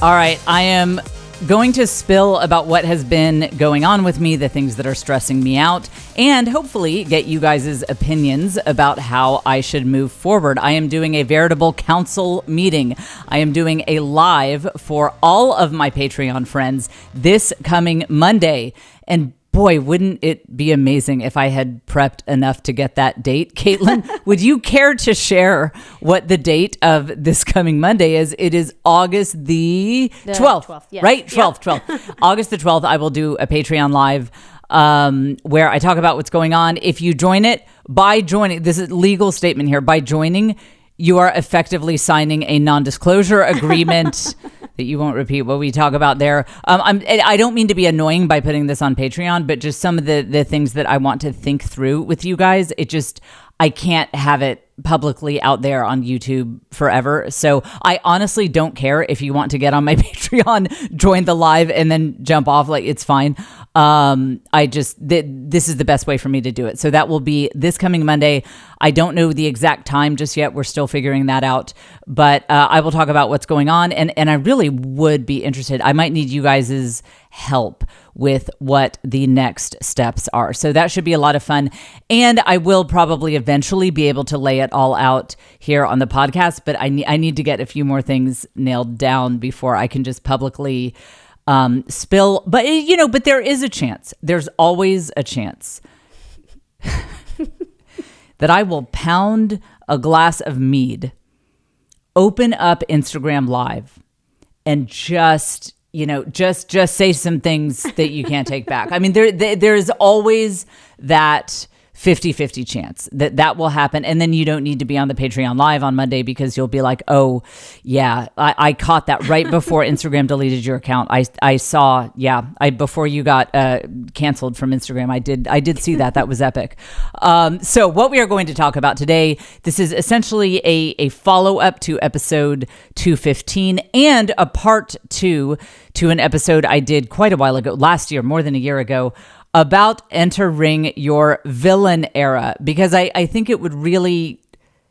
All right, I am going to spill about what has been going on with me, the things that are stressing me out, and hopefully get you guys' opinions about how I should move forward. I am doing a veritable council meeting. I am doing a live for all of my Patreon friends this coming Monday. And boy, wouldn't it be amazing if I had prepped enough to get that date? Caitlin, would you care to share what the date of this coming Monday is? It is August the 12th, yes. Right? 12th. August the 12th, I will do a Patreon live where I talk about what's going on. If you join it, by joining, this is a legal statement here, by joining, you are effectively signing a non-disclosure agreement that you won't repeat what we talk about there. I don't mean to be annoying by putting this on Patreon, but just some of the things that I want to think through with you guys. I can't have it publicly out there on YouTube forever. So I honestly don't care if you want to get on my Patreon, join the live, and then jump off. Like, it's fine. This is the best way for me to do it. So that will be this coming Monday. I don't know the exact time just yet. We're still figuring that out. But I will talk about what's going on. And I really would be interested. I might need you guys' help with what the next steps are. So that should be a lot of fun. And I will probably eventually be able to lay it all out here on the podcast. But I need to get a few more things nailed down before I can just publicly spill. But there is a chance. There's always a chance that I will pound a glass of mead, open up Instagram Live, and just say some things that you can't take back. I mean, there's always that 50-50 chance that will happen. And then you don't need to be on the Patreon Live on Monday because you'll be like, oh, yeah, I caught that right before Instagram deleted your account. I saw, before you got canceled from Instagram, I did see that. That was epic. So what we are going to talk about today, this is essentially a follow-up to episode 215 and a part 2 to an episode I did quite a while ago, last year, more than a year ago, about entering your villain era, because I think it would really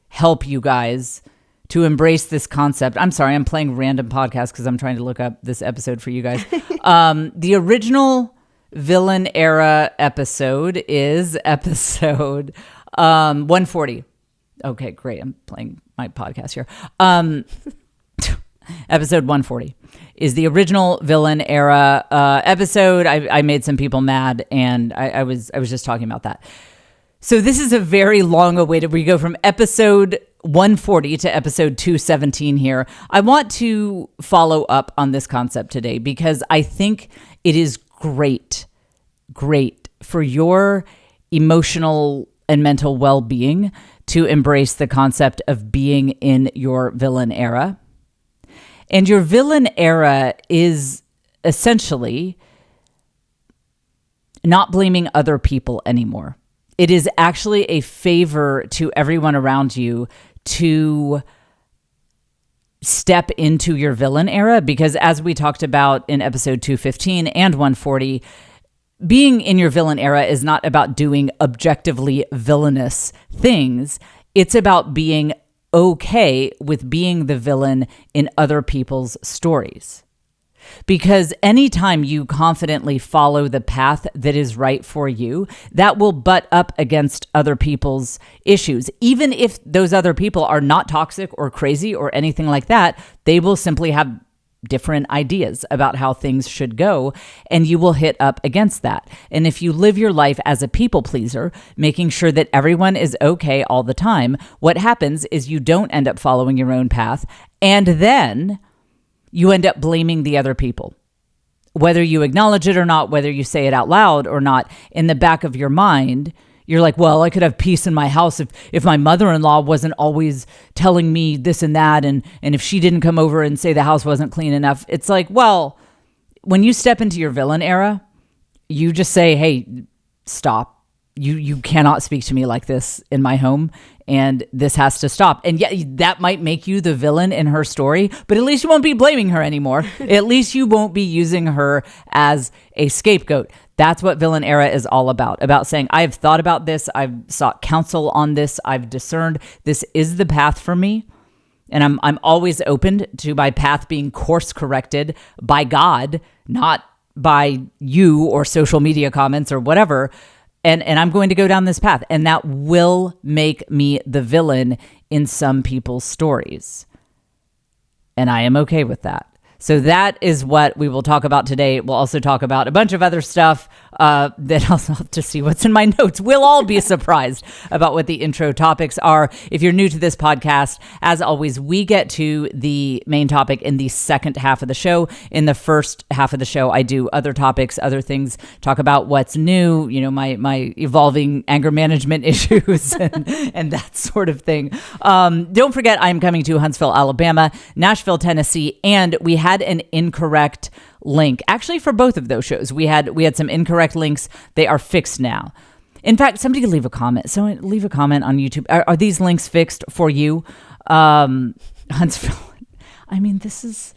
help you guys to embrace this concept. I'm sorry, I'm playing random podcasts because I'm trying to look up this episode for you guys. The original villain era episode is episode 140. Okay, great. I'm playing my podcast here. Episode 140 is the original villain era episode. I made some people mad, and I was just talking about that. So this is a very long awaited. We go from episode 140 to episode 217 here. I want to follow up on this concept today because I think it is great for your emotional and mental well-being to embrace the concept of being in your villain era. And your villain era is essentially not blaming other people anymore. It is actually a favor to everyone around you to step into your villain era, because as we talked about in episode 215 and 140, being in your villain era is not about doing objectively villainous things. It's about being okay with being the villain in other people's stories. Because anytime you confidently follow the path that is right for you, that will butt up against other people's issues. Even if those other people are not toxic or crazy or anything like that, they will simply have different ideas about how things should go, and you will hit up against that. And if you live your life as a people pleaser, making sure that everyone is okay all the time, what happens is you don't end up following your own path, and then you end up blaming the other people. Whether you acknowledge it or not, whether you say it out loud or not, in the back of your mind, you're like, well, I could have peace in my house if my mother-in-law wasn't always telling me this and that, and if she didn't come over and say the house wasn't clean enough. It's like, well, when you step into your villain era, you just say, hey, stop. You cannot speak to me like this in my home, and this has to stop. And yeah, that might make you the villain in her story, but at least you won't be blaming her anymore. At least you won't be using her as a scapegoat. That's what villain era is all about saying, I've thought about this, I've sought counsel on this, I've discerned this is the path for me, And I'm always open to my path being course corrected by God, not by you or social media comments or whatever. And I'm going to go down this path. And that will make me the villain in some people's stories. And I am okay with that. So that is what we will talk about today. We'll also talk about a bunch of other stuff that I'll have to see what's in my notes. We'll all be surprised about what the intro topics are. If you're new to this podcast, as always, we get to the main topic in the second half of the show. In the first half of the show, I do other topics, other things, talk about what's new, my evolving anger management issues and that sort of thing. Don't forget, I'm coming to Huntsville, Alabama, Nashville, Tennessee, and we had an incorrect link. Actually, for both of those shows, we had some incorrect links. They are fixed now. In fact, somebody leave a comment. So leave a comment on YouTube. Are these links fixed for you? Huntsville. I mean, this is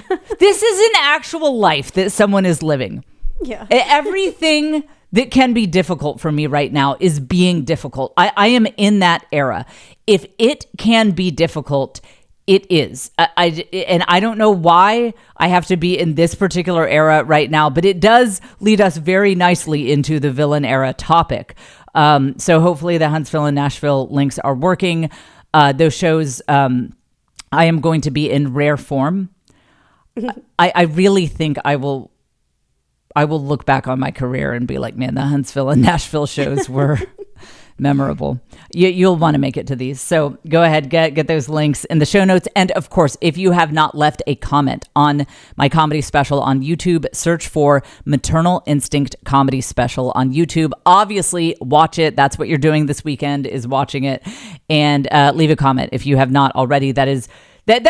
an actual life that someone is living. Yeah. Everything that can be difficult for me right now is being difficult. I am in that era. If it can be difficult, it is. And I don't know why I have to be in this particular era right now, but it does lead us very nicely into the villain era topic. So hopefully the Huntsville and Nashville links are working. Those shows, I am going to be in rare form. I really think I will look back on my career and be like, man, the Huntsville and Nashville shows were memorable. You'll want to make it to these. So go ahead, get those links in the show notes. And of course, if you have not left a comment on my comedy special on YouTube, search for Maternal Instinct Comedy Special on YouTube. Obviously, watch it. That's what you're doing this weekend, is watching it. And leave a comment if you have not already. That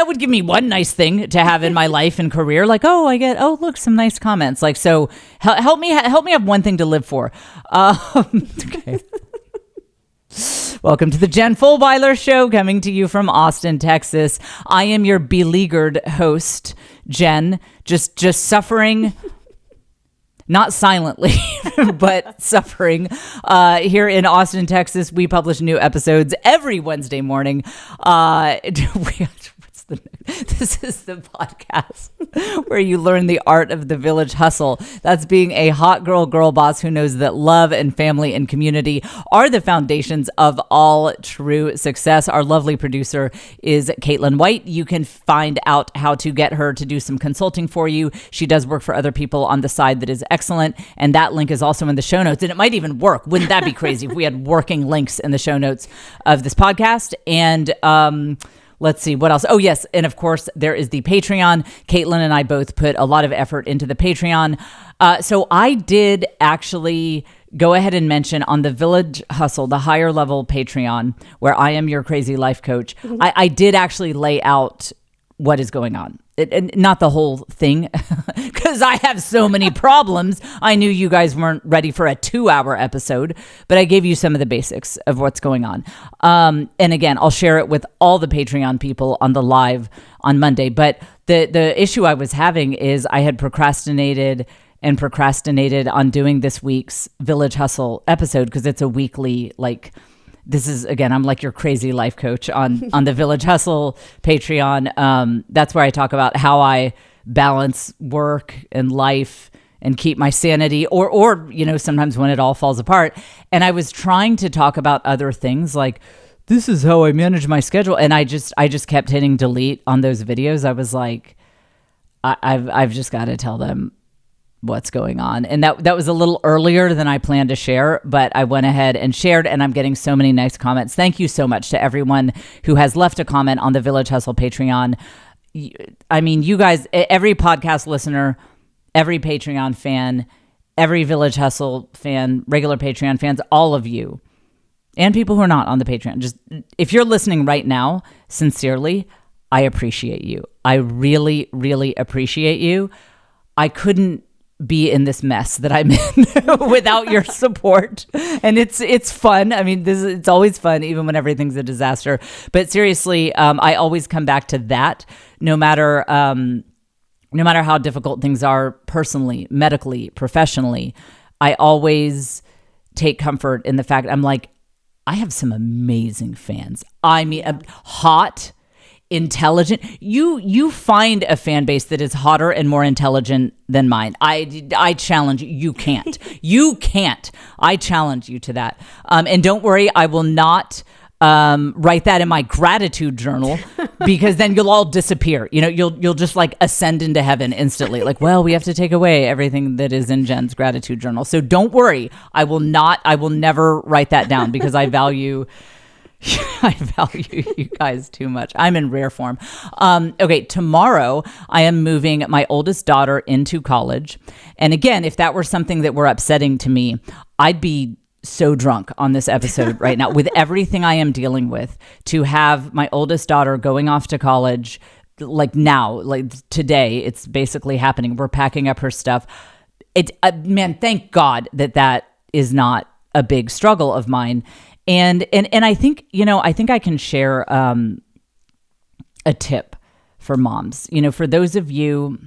would give me one nice thing to have in my life and career. Like, look, some nice comments. Like, so help me have one thing to live for. Okay. Welcome to the Jen Fulwiler Show, coming to you from Austin, Texas. I am your beleaguered host, Jen, just suffering, not silently, but suffering. Here in Austin, Texas, we publish new episodes every Wednesday morning. This is the podcast where you learn the art of the village hustle. That's being a hot girl boss who knows that love and family and community are the foundations of all true success. Our lovely producer is Caitlin White. You can find out how to get her to do some consulting for you. She does work for other people on the side that is excellent. And that link is also in the show notes. And it might even work. Wouldn't that be crazy if we had working links in the show notes of this podcast? And, let's see what else. Oh, yes. And of course, there is the Patreon. Caitlin and I both put a lot of effort into the Patreon. So I did actually go ahead and mention on the Village Hustle, the higher level Patreon, where I am your crazy life coach. Mm-hmm. I did actually lay out what is going on. And not the whole thing, because I have so many problems. I knew you guys weren't ready for a 2-hour episode, but I gave you some of the basics of what's going on. And again, I'll share it with all the Patreon people on the live on Monday. But the issue I was having is I had procrastinated on doing this week's Village Hustle episode, because it's a weekly, like, this is, again, I'm like your crazy life coach on the Village Hustle Patreon. That's where I talk about how I balance work and life and keep my sanity, or sometimes when it all falls apart. And I was trying to talk about other things, like, this is how I manage my schedule. And I just kept hitting delete on those videos. I was like, I've just got to tell them what's going on. And that was a little earlier than I planned to share, but I went ahead and shared, and I'm getting so many nice comments. Thank you so much to everyone who has left a comment on the Village Hustle Patreon. I mean, you guys, every podcast listener, every Patreon fan, every Village Hustle fan, regular Patreon fans, all of you, and people who are not on the Patreon, just if you're listening right now, sincerely, I appreciate you. I really, really appreciate you. I couldn't be in this mess that I'm in without your support. And it's fun. I mean, it's always fun, even when everything's a disaster. But seriously, I always come back to that, no matter how difficult things are personally, medically, professionally. I always take comfort in the fact I'm like, I have some amazing fans. I mean, hot intelligent. You find a fan base that is hotter and more intelligent than mine. I challenge you. You can't. You can't. I challenge you to that. And don't worry, I will not write that in my gratitude journal, because then you'll all disappear. You'll just like ascend into heaven instantly. Like, well, we have to take away everything that is in Jen's gratitude journal. So don't worry. I will never write that down, because I value you guys too much. I'm in rare form. Okay, tomorrow I am moving my oldest daughter into college. And again, if that were something that were upsetting to me, I'd be so drunk on this episode right now with everything I am dealing with. To have my oldest daughter going off to college, like now, like today, it's basically happening. We're packing up her stuff. Man, thank God that is not a big struggle of mine. And I think, I think I can share a tip for moms. For those of you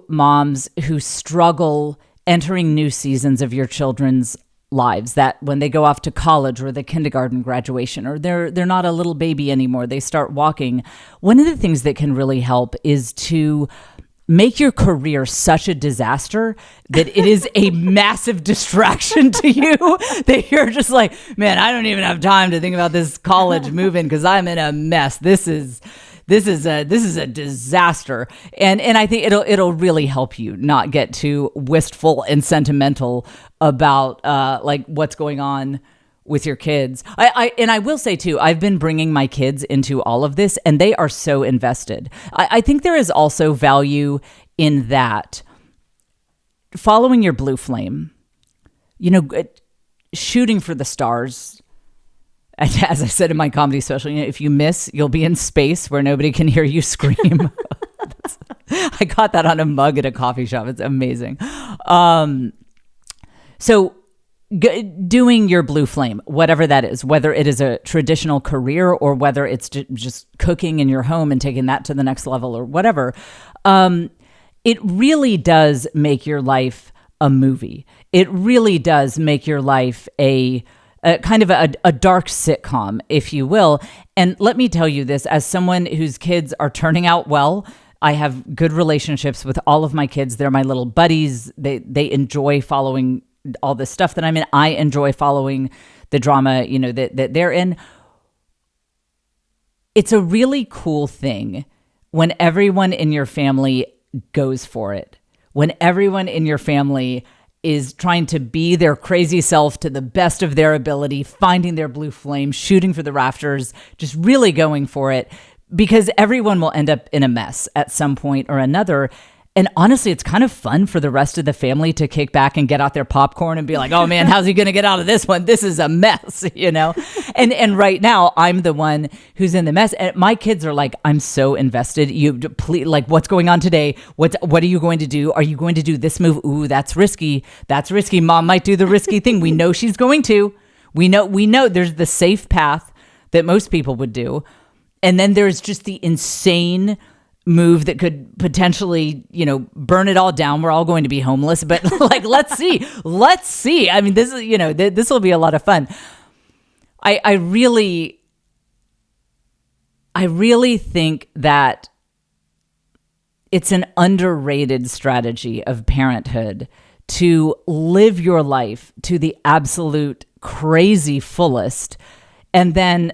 moms who struggle entering new seasons of your children's lives, that when they go off to college or the kindergarten graduation, or they're not a little baby anymore, they start walking. One of the things that can really help is to make your career such a disaster that it is a massive distraction to you, that you're just like, man, I don't even have time to think about this college move-in because I'm in a mess. This is a disaster. And I think it'll really help you not get too wistful and sentimental about like what's going on with your kids. I will say too, I've been bringing my kids into all of this, and they are so invested. I think there is also value in that, following your blue flame, shooting for the stars. As I said in my comedy special, if you miss, you'll be in space where nobody can hear you scream. I got that on a mug at a coffee shop. It's amazing. So doing your blue flame, whatever that is, whether it is a traditional career or whether it's just cooking in your home and taking that to the next level or whatever, it really does make your life a movie. It really does make your life a kind of a dark sitcom, if you will. And let me tell you this, as someone whose kids are turning out well, I have good relationships with all of my kids. They're my little buddies. They enjoy following all this stuff that I'm in. I enjoy following the drama, that they're in. It's a really cool thing when everyone in your family goes for it. When everyone in your family is trying to be their crazy self to the best of their ability, finding their blue flame, shooting for the rafters, just really going for it, because everyone will end up in a mess at some point or another. And honestly, it's kind of fun for the rest of the family to kick back and get out their popcorn and be like, oh man, how's he going to get out of this one? This is a mess, And right now I'm the one who's in the mess. And my kids are like, I'm so invested. Please, like, what's going on today? What are you going to do? Are you going to do this move? Ooh, that's risky. That's risky. Mom might do the risky thing. We know she's going to. We know there's the safe path that most people would do. And then there's just the insane move that could potentially, burn it all down. We're all going to be homeless, but like, let's see. I mean, this is, this will be a lot of fun. I really think that it's an underrated strategy of parenthood to live your life to the absolute crazy fullest, and then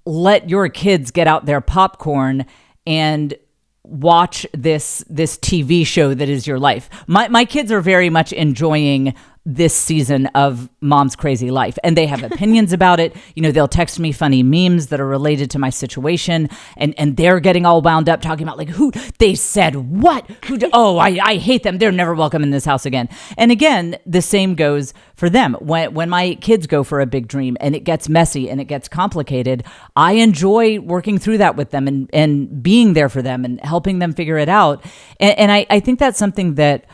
let your kids get out their popcorn and watch this TV show that is your life. My kids are very much enjoying this season of Mom's Crazy Life, and they have opinions about it. They'll text me funny memes that are related to my situation, and they're getting all wound up talking about like, who they said what, I hate them. They're never welcome in this house again. And again, the same goes for them. When my kids go for a big dream and it gets messy and it gets complicated, I enjoy working through that with them and being there for them and helping them figure it out. And I think that's something that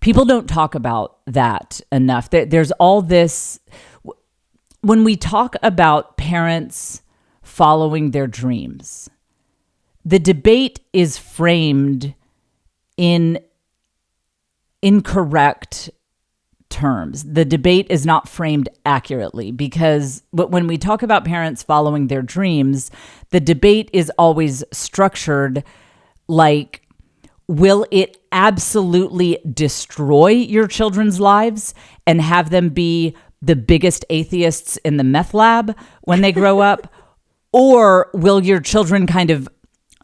people don't talk about that enough. There's all this, when we talk about parents following their dreams, the debate is framed in incorrect terms. The debate is not framed accurately because when we talk about parents following their dreams, the debate is always structured like, will it absolutely destroy your children's lives and have them be the biggest atheists in the meth lab when they grow up? Or will your children kind of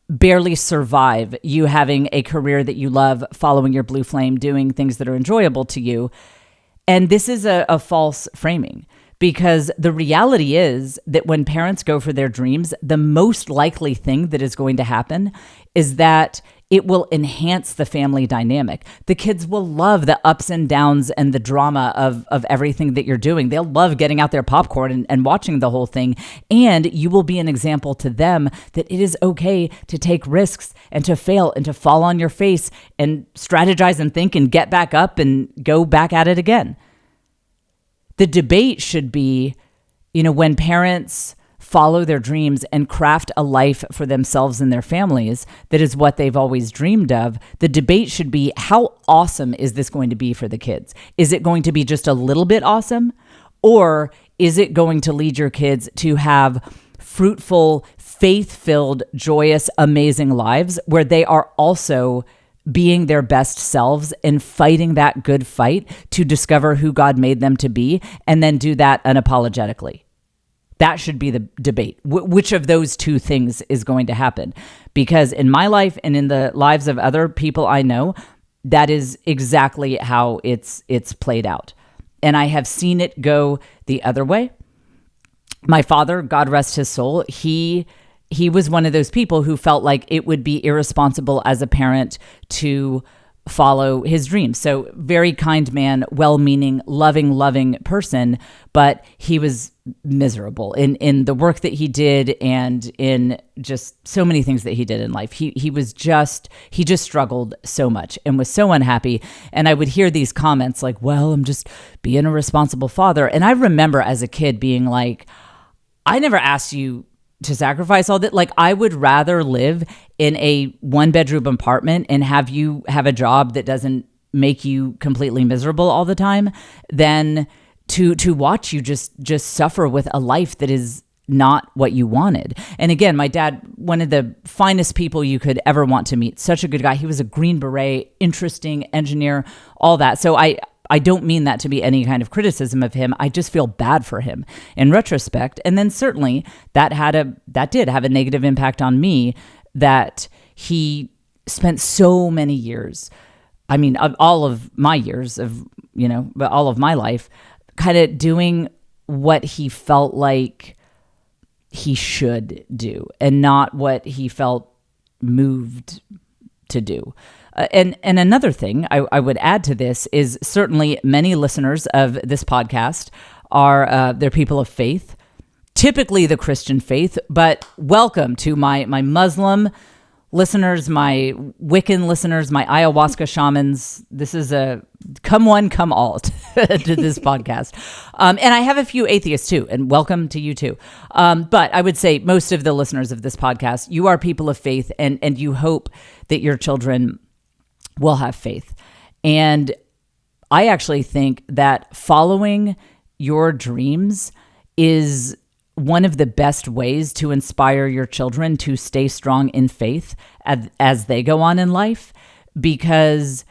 barely survive you having a career that you love, following your blue flame, doing things that are enjoyable to you? And this is a false framing, because the reality is that when parents go for their dreams, the most likely thing that is going to happen is that it will enhance the family dynamic. The kids will love the ups and downs and the drama of everything that you're doing. They'll love getting out their popcorn and watching the whole thing. And you will be an example to them that it is okay to take risks and to fail and to fall on your face and strategize and think and get back up and go back at it again. The debate should be, when parents follow their dreams and craft a life for themselves and their families that is what they've always dreamed of, the debate should be, how awesome is this going to be for the kids? Is it going to be just a little bit awesome? Or is it going to lead your kids to have fruitful, faith-filled, joyous, amazing lives where they are also being their best selves and fighting that good fight to discover who God made them to be, and then do that unapologetically? That should be the debate. Which of those two things is going to happen? Because in my life and in the lives of other people I know, that is exactly how it's played out. And I have seen it go the other way. My father, God rest his soul, he was one of those people who felt like it would be irresponsible as a parent to follow his dreams. So very kind man, well-meaning, loving person, but he was miserable in the work that he did and in just so many things that he did in life. He just struggled so much and was so unhappy. And I would hear these comments like, well, I'm just being a responsible father. And I remember as a kid being like, I never asked you to sacrifice all that. Like, I would rather live in a 1-bedroom apartment and have you have a job that doesn't make you completely miserable all the time than to watch you just suffer with a life that is not what you wanted. And again, my dad, one of the finest people you could ever want to meet, such a good guy. He was a Green Beret, interesting engineer, all that. So I don't mean that to be any kind of criticism of him. I just feel bad for him in retrospect. And then certainly that did have a negative impact on me, that he spent so many years, all of my years of, but all of my life, kind of doing what he felt like he should do and not what he felt moved to do. And another thing I would add to this is certainly many listeners of this podcast are they're people of faith, typically the Christian faith, but welcome to my Muslim listeners, my Wiccan listeners, my ayahuasca shamans. This is a come one, come all to this podcast. And I have a few atheists too, and welcome to you too. But I would say most of the listeners of this podcast, you are people of faith, and you hope that your children will have faith. And I actually think that following your dreams is one of the best ways to inspire your children to stay strong in faith as they go on in life, because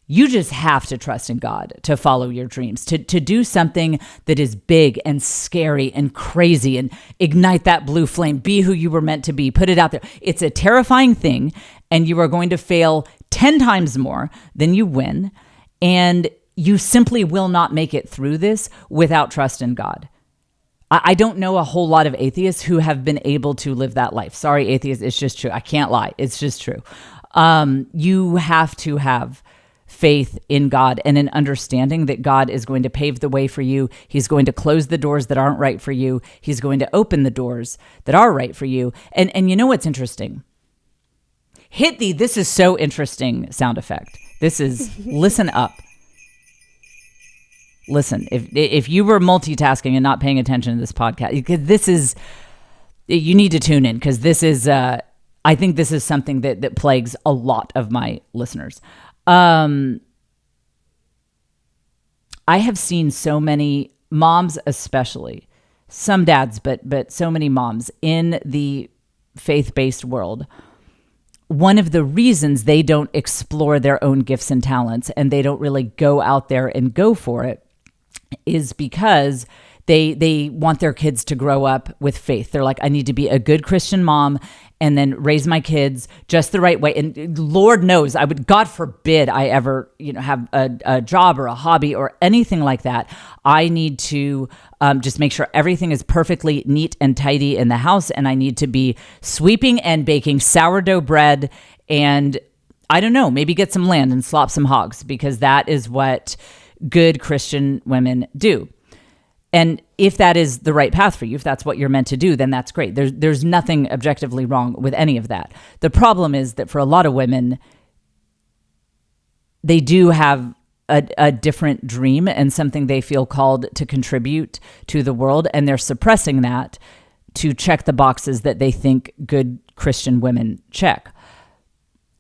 you just have to trust in God to follow your dreams, to do something that is big and scary and crazy and ignite that blue flame, be who you were meant to be, put it out there. It's a terrifying thing, and you are going to fail 10 times more than you win. And you simply will not make it through this without trust in God. I don't know a whole lot of atheists who have been able to live that life. Sorry, atheists, it's just true. I can't lie. It's just true. You have to have faith in God and an understanding that God is going to pave the way for you. He's going to close the doors that aren't right for you. He's going to open the doors that are right for you. And you know what's interesting? Hit the "this is so interesting" sound effect. This is listen up. Listen, if you were multitasking and not paying attention to this podcast, because you need to tune in, because this is, I think this is something that plagues a lot of my listeners. I I have seen so many moms, especially some dads, but so many moms in the faith-based world. One of the reasons they don't explore their own gifts and talents and they don't really go out there and go for it is because they want their kids to grow up with faith. They're like, I need to be a good Christian mom and then raise my kids just the right way. And Lord knows, God forbid I ever, have a job or a hobby or anything like that. I need to just make sure everything is perfectly neat and tidy in the house. And I need to be sweeping and baking sourdough bread and, I don't know, maybe get some land and slop some hogs, because that is what good Christian women do. And if that is the right path for you, if that's what you're meant to do, then that's great. There's nothing objectively wrong with any of that. The problem is that for a lot of women, they do have a different dream and something they feel called to contribute to the world, and they're suppressing that to check the boxes that they think good Christian women check.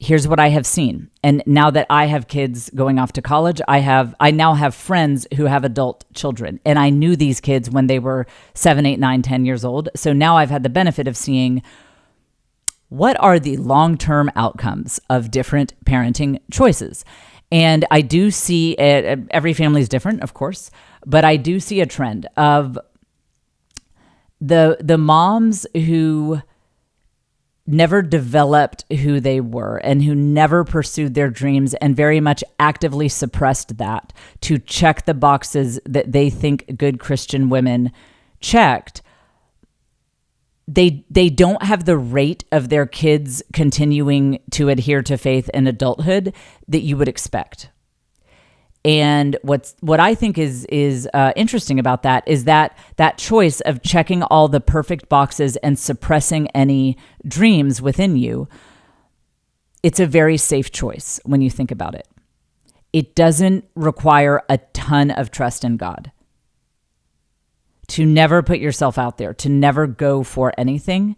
Here's what I have seen. And now that I have kids going off to college, I now have friends who have adult children. And I knew these kids when they were 7, 8, 9, 10 years old. So now I've had the benefit of seeing what are the long-term outcomes of different parenting choices. And I do see every family is different, of course, but I do see a trend of the moms who never developed who they were and who never pursued their dreams and very much actively suppressed that to check the boxes that they think good Christian women checked. They don't have the rate of their kids continuing to adhere to faith in adulthood that you would expect. And what I think is interesting about that is that choice of checking all the perfect boxes and suppressing any dreams within you, it's a very safe choice when you think about it. It doesn't require a ton of trust in God. To never put yourself out there, to never go for anything.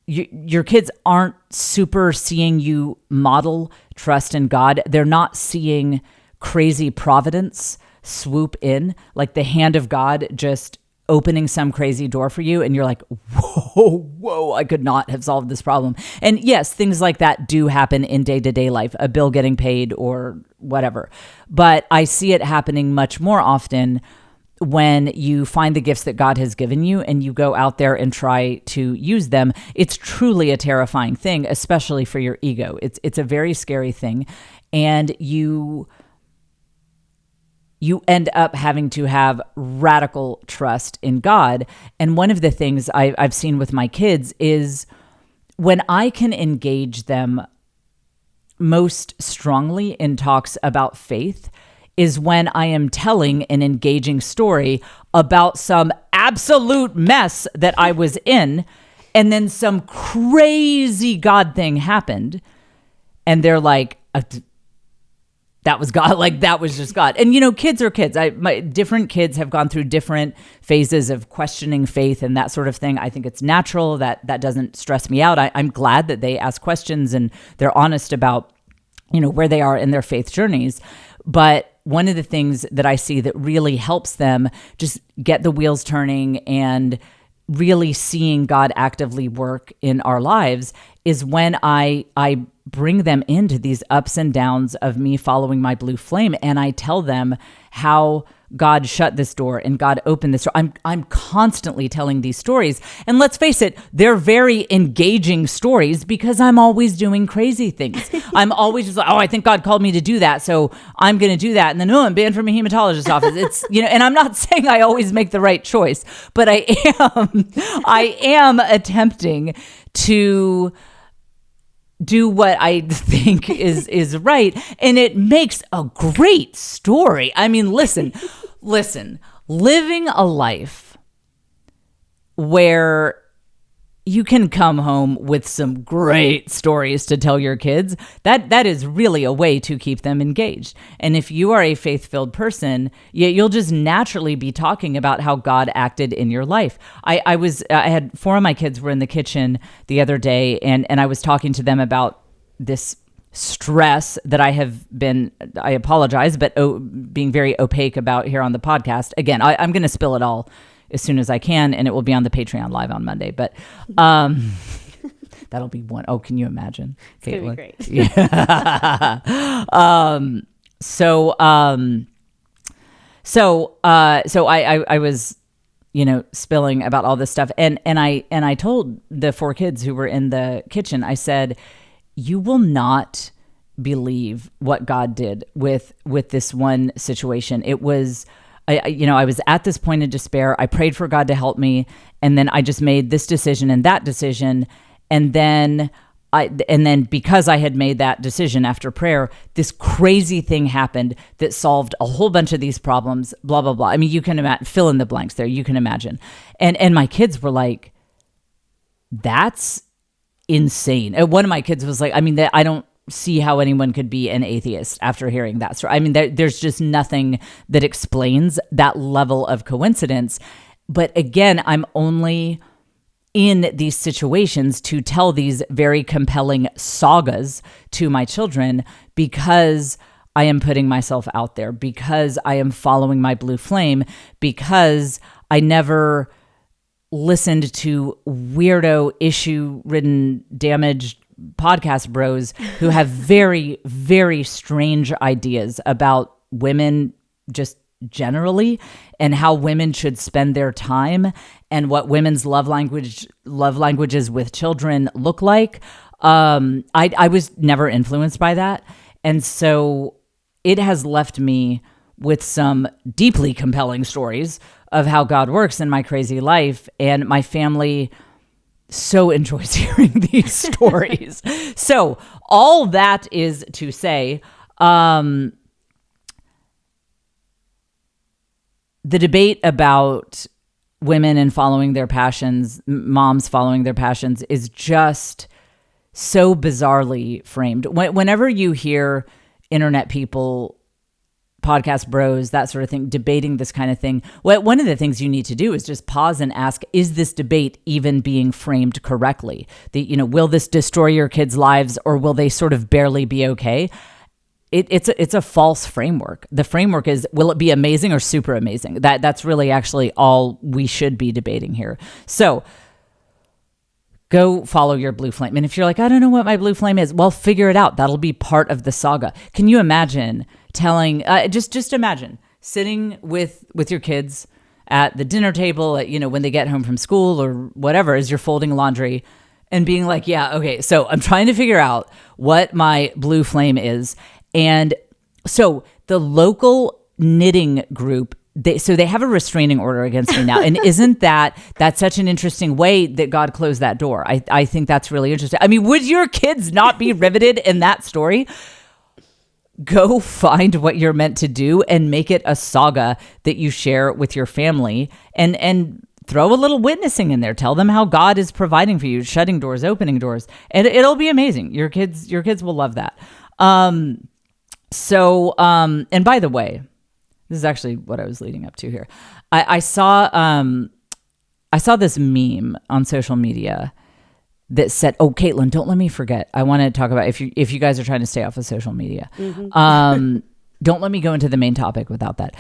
Your kids aren't super seeing you model trust in God. They're not seeing crazy providence swoop in, like the hand of God just opening some crazy door for you. And you're like, whoa, I could not have solved this problem. And yes, things like that do happen in day-to-day life, a bill getting paid or whatever. But I see it happening much more often when you find the gifts that God has given you and you go out there and try to use them. It's truly a terrifying thing, especially for your ego. It's a very scary thing. And you end up having to have radical trust in God. And one of the things I've seen with my kids is when I can engage them most strongly in talks about faith is when I am telling an engaging story about some absolute mess that I was in, and then some crazy God thing happened, and they're like, that was God, like that was just God. And kids are kids. Different kids have gone through different phases of questioning faith and that sort of thing. I think it's natural. That doesn't stress me out. I'm glad that they ask questions and they're honest about where they are in their faith journeys. But one of the things that I see that really helps them just get the wheels turning and really seeing God actively work in our lives is when I bring them into these ups and downs of me following my blue flame, and I tell them how God shut this door and God opened this door. I'm constantly telling these stories. And let's face it, they're very engaging stories because I'm always doing crazy things. I'm always just like, I think God called me to do that, so I'm going to do that. And then, I'm banned from a hematologist's office. It's, and I'm not saying I always make the right choice, but I am attempting to do what I think is right. And it makes a great story. I mean, listen, living a life where you can come home with some great stories to tell your kids, that is really a way to keep them engaged. And if you are a faith-filled person, you'll just naturally be talking about how God acted in your life. I had 4 of my kids were in the kitchen the other day, and I was talking to them about this stress that I apologize, but being very opaque about here on the podcast. Again, I'm going to spill it all as soon as I can, and it will be on the Patreon live on Monday. But that'll be one. Oh, can you imagine? It's going to be great. Yeah. So I was, spilling about all this stuff. And I told the 4 kids who were in the kitchen, I said, you will not believe what God did with this one situation. It was, I was at this point of despair. I prayed for God to help me. And then I just made this decision and that decision. And then because I had made that decision after prayer, this crazy thing happened that solved a whole bunch of these problems, blah, blah, blah. I mean, you can imagine, fill in the blanks there. You can imagine. And my kids were like, that's insane. And one of my kids was like, I don't see how anyone could be an atheist after hearing that story. I mean, there's just nothing that explains that level of coincidence. But again, I'm only in these situations to tell these very compelling sagas to my children because I am putting myself out there, because I am following my blue flame, because I never listened to weirdo, issue-ridden, damaged podcast bros who have very, very strange ideas about women just generally and how women should spend their time and what women's love languages with children look like. I was never influenced by that. And so it has left me with some deeply compelling stories of how God works in my crazy life. And my family so enjoys hearing these stories. So all that is to say, the debate about women and following their passions, moms following their passions, is just so bizarrely framed. Whenever you hear internet people, podcast bros, that sort of thing, debating this kind of thing, one of the things you need to do is just pause and ask, is this debate even being framed correctly? Will this destroy your kids' lives, or will they sort of barely be okay? It's a false framework. The framework is, will it be amazing or super amazing? That's really actually all we should be debating here. So go follow your blue flame. And if you're like, I don't know what my blue flame is, well, figure it out. That'll be part of the saga. Can you imagine telling, just imagine sitting with your kids at the dinner table, when they get home from school or whatever, as you're folding laundry, and being like, yeah, okay, so I'm trying to figure out what my blue flame is. And so the local knitting group, they have a restraining order against me now. And isn't that's such an interesting way that God closed that door? I think that's really interesting. I mean, would your kids not be riveted in that story? Go find what you're meant to do and make it a saga that you share with your family, and throw a little witnessing in there. Tell them how God is providing for you, shutting doors, opening doors, and it'll be amazing. Your kids will love that. And by the way, this is actually what I was leading up to here. I saw this meme on social media that said, "Oh, Caitlin, don't let me forget. I want to talk about if you guys are trying to stay off of social media. Mm-hmm. Don't let me go into the main topic without that."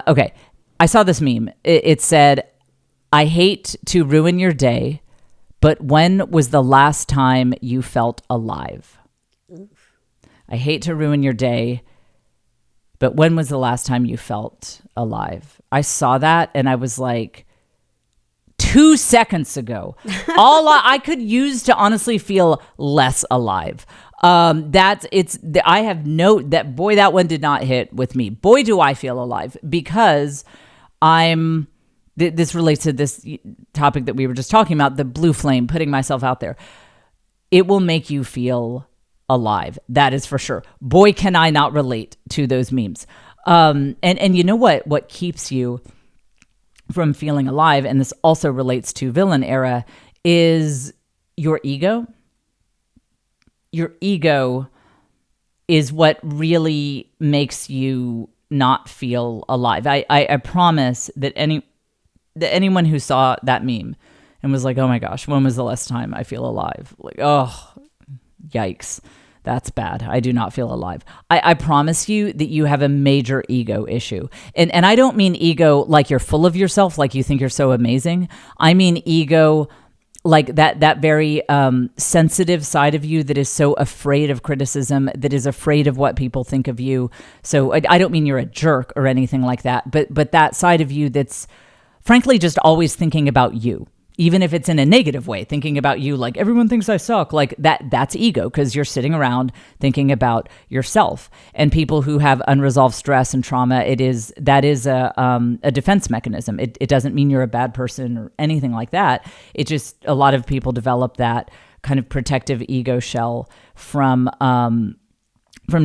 Okay, I saw this meme. It said, "I hate to ruin your day, but when was the last time you felt alive?" Oof. I hate to ruin your day, but when was the last time you felt alive? I saw that and I was like, 2 seconds ago, all I could use to honestly feel less alive. I have note that, boy, that one did not hit with me. Boy, do I feel alive, because this relates to this topic that we were just talking about, the blue flame, putting myself out there. It will make you feel alive. That is for sure. Boy, can I not relate to those memes. And you know what keeps you from feeling alive, and this also relates to villain era, is your ego. Your ego is what really makes you not feel alive. I promise that anyone who saw that meme and was like, oh my gosh, when was the last time I feel alive? Like, oh, yikes. That's bad. I do not feel alive. I promise you that you have a major ego issue. And I don't mean ego like you're full of yourself, like you think you're so amazing. I mean ego like that very sensitive side of you that is so afraid of criticism, that is afraid of what people think of you. So I don't mean you're a jerk or anything like that, but that side of you that's frankly just always thinking about you. Even if it's in a negative way, thinking about you like everyone thinks I suck, like that's ego, because you're sitting around thinking about yourself. And people who have unresolved stress and trauma, that is a defense mechanism. It doesn't mean you're a bad person or anything like that. It just, a lot of people develop that kind of protective ego shell from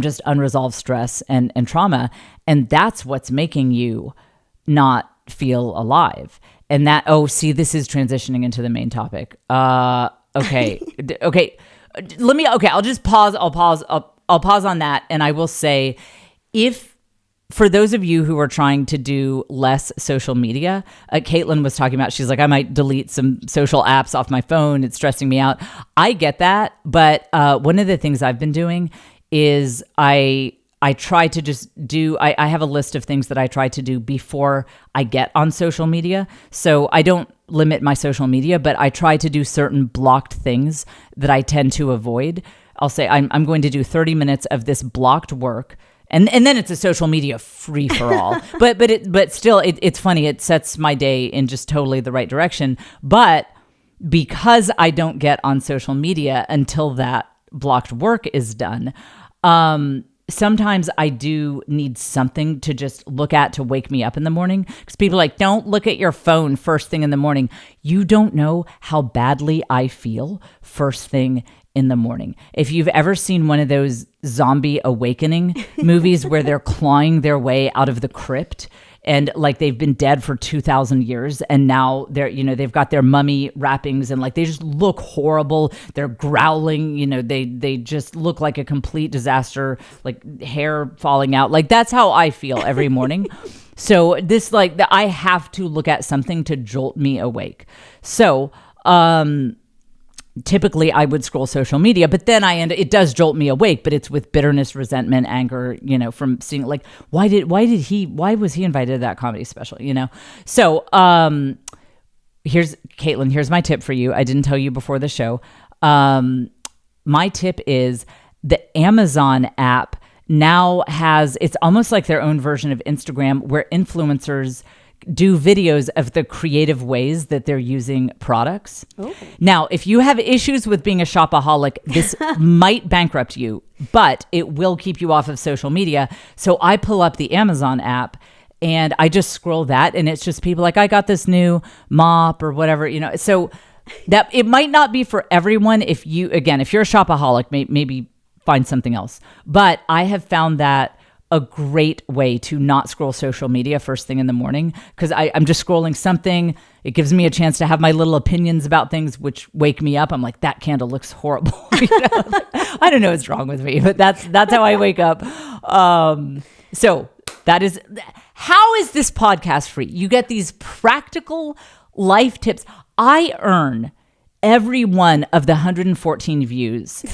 just unresolved stress and trauma. And that's what's making you not feel alive. And that, this is transitioning into the main topic. Okay. I'll just pause. I'll pause on that. And I will say, for those of you who are trying to do less social media, Caitlin was talking about, she's like, I might delete some social apps off my phone. It's stressing me out. I get that. But one of the things I've been doing is I try to just I have a list of things that I try to do before I get on social media. So I don't limit my social media, but I try to do certain blocked things that I tend to avoid. I'll say I'm going to do 30 minutes of this blocked work. And then it's a social media free for all. but still, it's funny. It sets my day in just totally the right direction. But because I don't get on social media until that blocked work is done, sometimes I do need something to just look at to wake me up in the morning, because people are like, don't look at your phone first thing in the morning. You don't know how badly I feel first thing in the morning. If you've ever seen one of those zombie awakening movies where they're clawing their way out of the crypt, and like they've been dead for 2,000 years and now they've got their mummy wrappings and like they just look horrible. They're growling, they just look like a complete disaster, like hair falling out. Like that's how I feel every morning. So this, like, I have to look at something to jolt me awake. So, typically I would scroll social media, but then it does jolt me awake, but it's with bitterness, resentment, anger, from seeing like, why was he invited to that comedy special, So, here's my tip for you. I didn't tell you before the show. My tip is the Amazon app now it's almost like their own version of Instagram, where influencers do videos of the creative ways that they're using products. Ooh. Now, if you have issues with being a shopaholic, this might bankrupt you, but it will keep you off of social media. So I pull up the Amazon app and I just scroll that, and it's just people like, I got this new mop or whatever, so that it might not be for everyone. If you're a shopaholic, maybe find something else. But I have found that a great way to not scroll social media first thing in the morning, because I'm just scrolling something. It gives me a chance to have my little opinions about things, which wake me up. I'm like, that candle looks horrible. I don't know what's wrong with me, but that's how I wake up. So how is this podcast free? You get these practical life tips. I earn every one of the 114 views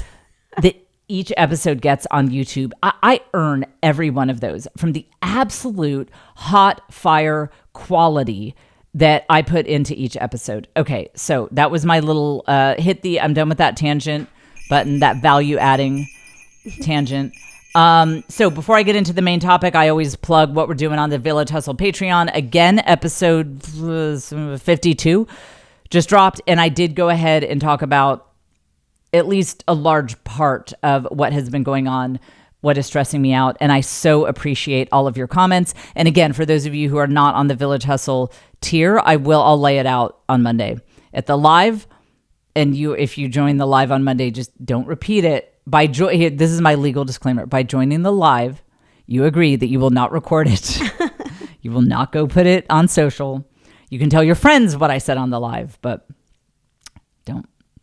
that each episode gets on YouTube. I earn every one of those from the absolute hot fire quality that I put into each episode. Okay, so that was my little hit the I'm done with that tangent button, that value adding tangent. So before I get into the main topic, I always plug what we're doing on the Village Hustle Patreon. Again, episode 52 just dropped, and I did go ahead and talk about at least a large part of what has been going on, what is stressing me out. And I so appreciate all of your comments. And again, for those of you who are not on the Village Hustle tier, I'll lay it out on Monday at the live. And if you join the live on Monday, just don't repeat it. This is my legal disclaimer. By joining the live, you agree that you will not record it. You will not go put it on social. You can tell your friends what I said on the live, but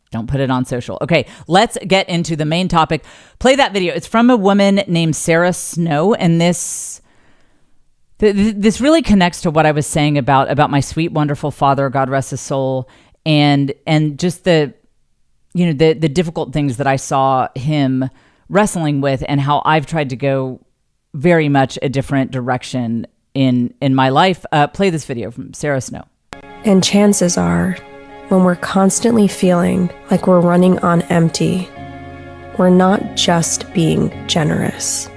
don't put it on social. Okay, let's get into the main topic. Play that video. It's from a woman named Sarah Snow, and this really connects to what I was saying about my sweet, wonderful father, God rest his soul, and just the difficult things that I saw him wrestling with, and how I've tried to go very much a different direction in my life. Play this video from Sarah Snow. And chances are, when we're constantly feeling like we're running on empty, we're not just being generous.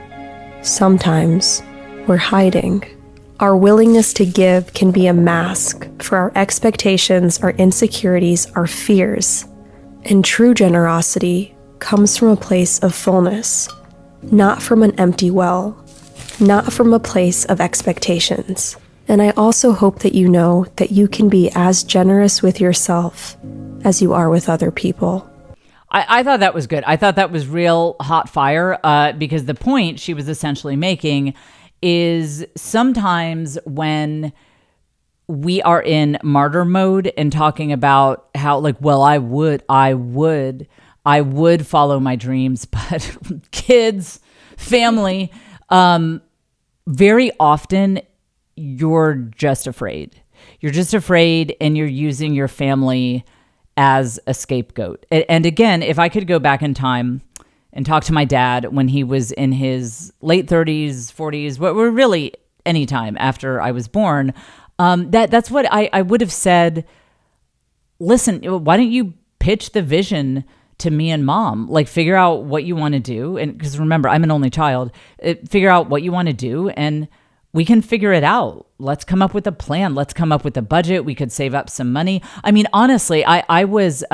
Sometimes we're hiding. Our willingness to give can be a mask for our expectations, our insecurities, our fears. And true generosity comes from a place of fullness, not from an empty well, not from a place of expectations. And I also hope that you know that you can be as generous with yourself as you are with other people. I thought that was good. I thought that was real hot fire, because the point she was essentially making is sometimes when we are in martyr mode and talking about how, like, well, I would follow my dreams, but kids, family, very often you're just afraid. You're just afraid, and you're using your family as a scapegoat. And again, if I could go back in time and talk to my dad when he was in his late 30s, 40s, what were really any time after I was born, that's what I would have said. Listen, why don't you pitch the vision to me and mom? Like, figure out what you want to do. And because remember, I'm an only child. Figure out what you want to do, and we can figure it out. Let's come up with a plan. Let's come up with a budget. We could save up some money. I mean, honestly, I was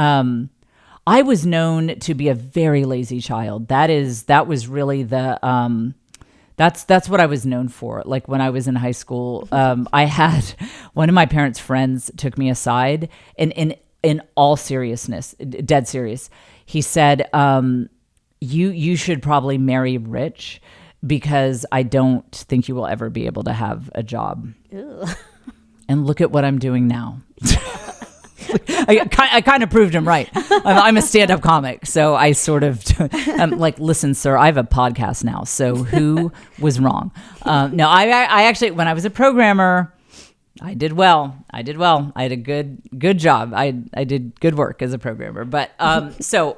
known to be a very lazy child. That was really the, that's what I was known for. Like, when I was in high school, I had one of my parents' friends took me aside, and in all seriousness, dead serious, he said, you should probably marry rich, because I don't think you will ever be able to have a job. Ew. And look at what I'm doing now. I kind of proved him right. I'm a stand-up comic, so I sort of, I'm like, listen, sir, I have a podcast now, so who was wrong? No, I actually, when I was a programmer, I did well. I had a good job. I did good work as a programmer. But so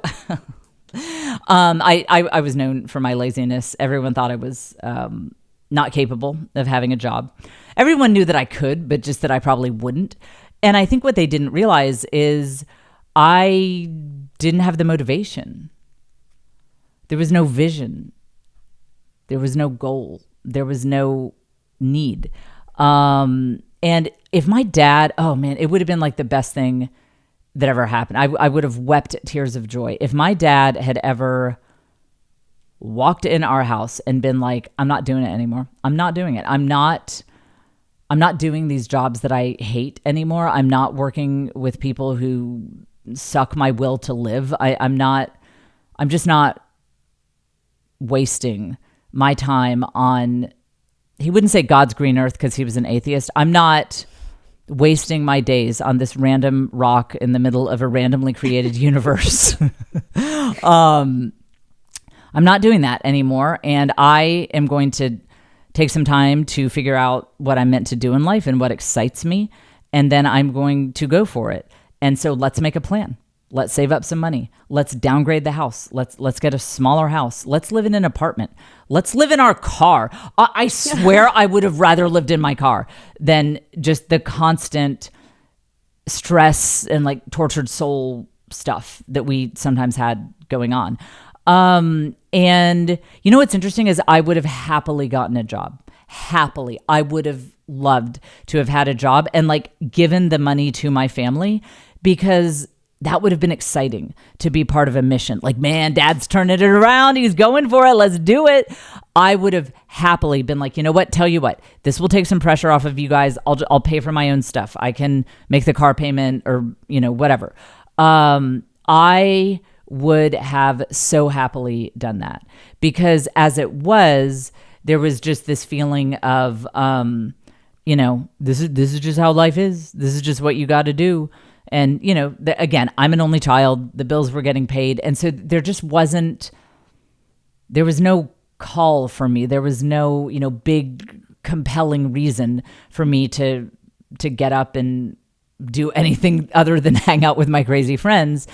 I was known for my laziness. Everyone thought I was not capable of having a job. Everyone knew that I could, but just that I probably wouldn't. And I think what they didn't realize is I didn't have the motivation. There was no vision. There was no goal. There was no need. And if my dad, oh man, it would have been like the best thing that ever happened. I would have wept tears of joy. If my dad had ever walked in our house and been like, I'm not doing it anymore. I'm not doing it. I'm not doing these jobs that I hate anymore. I'm not working with people who suck my will to live. I'm just not wasting my time on, he wouldn't say God's green earth because he was an atheist. I'm not wasting my days on this random rock in the middle of a randomly created universe. I'm not doing that anymore. And I am going to take some time to figure out what I'm meant to do in life and what excites me. And then I'm going to go for it. And so let's make a plan. Let's save up some money. Let's downgrade the house. Let's get a smaller house. Let's live in an apartment. Let's live in our car. I swear I would have rather lived in my car than just the constant stress and like tortured soul stuff that we sometimes had going on. And you know what's interesting is I would have happily gotten a job. Happily. I would have loved to have had a job and like given the money to my family, because that would have been exciting to be part of a mission. Like, man, dad's turning it around. He's going for it. Let's do it. I would have happily been like, you know what? Tell you what, this will take some pressure off of you guys. I'll pay for my own stuff. I can make the car payment or, you know, whatever. I would have so happily done that, because as it was, there was just this feeling of, you know, this is just how life is. This is just what you got to do. And, you know, again, I'm an only child. The bills were getting paid. And so there was no call for me. There was no, you know, big compelling reason for me to get up and do anything other than hang out with my crazy friends.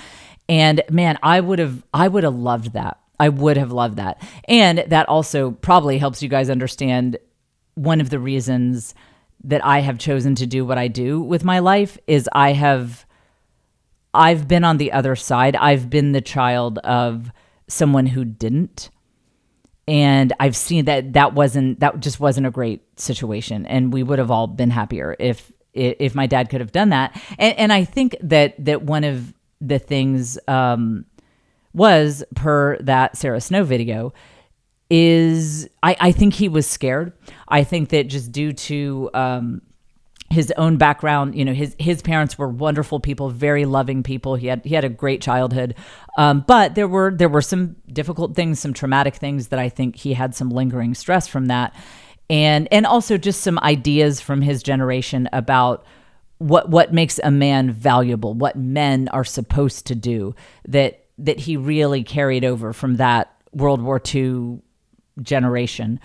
And man, I would have loved that. I would have loved that. And that also probably helps you guys understand one of the reasons that I have chosen to do what I do with my life is I've been on the other side. I've been the child of someone who didn't. And I've seen that just wasn't a great situation. And we would have all been happier if my dad could have done that. And I think that one of the things was, per that Sarah Snow video, is I think he was scared. I think that just due to his own background, his parents were wonderful people, very loving people. He had a great childhood, but there were some difficult things, some traumatic things that I think he had some lingering stress from that, and also just some ideas from his generation about what makes a man valuable, what men are supposed to do, that he really carried over from that World War II generation.